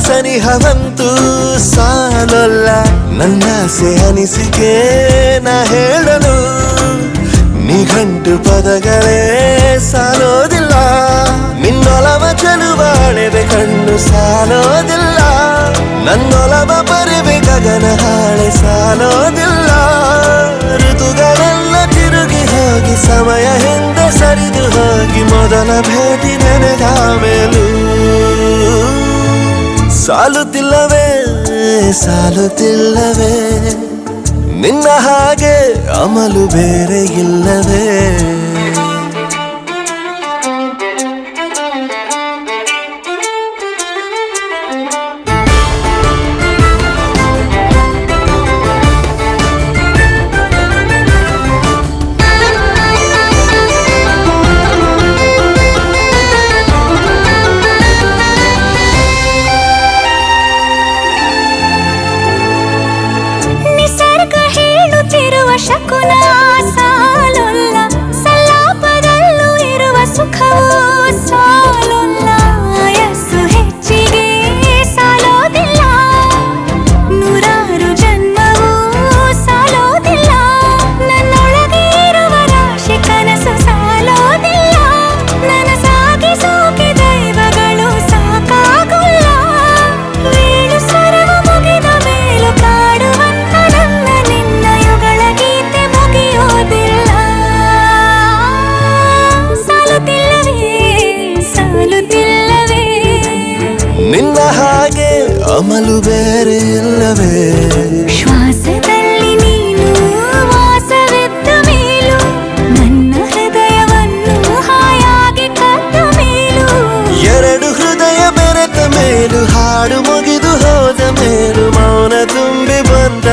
ಸನಿಹವಂತೂ ಸಾಲಲ್ಲ ನನ್ನಾಸೆ ಅನಿಸಿಕೆ ನಾ ಹೇಳಲು ನಿಘಂಟು ಪದಗಳೇ ಸಾಲೋದಿಲ್ಲ ನಿನ್ನೊಲವ ಚೆಲುವಾಳೆವೆ ಕಣ್ಣು ಸಾಲೋದಿಲ್ಲ ನನ್ನೊಲವ ಬರಿವೆ ಗಗನ ಹಾಳೆ ಸಾಲೋದಿಲ್ಲ ಋತುಗಳೆಲ್ಲ ತಿರುಗಿ ಹೋಗಿ ಸಮಯ ಹಿಂದೆ ಸರಿದು ಹೋಗಿ ಮೊದಲ ಭೇಟಿ ನೆನೆದ ಮೇಲೂ ಸಾಲುತ್ತಿಲ್ಲವೇ ಸಾಲುತ್ತಿಲ್ಲವೇ ನಿನ್ನ ಹಾಗೆ ಅಮಲು ಬೇರೆ ಇಲ್ಲವೇ ಶಕುನ ಸಾಲೊಲ್ಲ ಸಲಾಪದಲ್ಲೂ ಇರುವ ಸುಖವೂ ಸಾಲೊಲ್ಲ ಯಸ್ಸು ಹೆಚ್ಚಿಗೆ ಸಾಲೋದಿಲ್ಲ ನೂರಾರು ಜನ್ಮವೂ ಸಾಲೋದಿಲ್ಲ ನನ್ನೊಳಗೆ ಇರುವ ರಾಶಿ ಕನಸು ಸಾಲೋದಿಲ್ಲ ನನ್ನ ಸಾಗಿಸೋಕೆ ದೈವಗಳು ಸಾಕಾಗುಲ್ಲ ವೇಣು ಸ್ವರವ ಮುಗಿದ ಮೇಲೂ ಕಾಡುವಂತ ನನ್ನ ನಿನ್ನ ಯುಗಳ ನಿನ್ನ ಹಾಗೆ ಅಮಲು ಬೇರೆ ಇಲ್ಲವೇ ಶ್ವಾಸದಲ್ಲಿ ನೀನು ವಾಸವಿದ್ದ ಮೇಲೂ ನನ್ನ ಹೃದಯವನ್ನು ಹಾಯಾಗಿ ಕದ್ದ ಮೇಲೂ ಎರಡು ಹೃದಯ ಬೆರೆತ ಮೇಲೂ ಹಾಡು ಮುಗಿದು ಹೋದ ಮೇಲೂ ಮೌನ ತುಂಬಿ ಬಂದ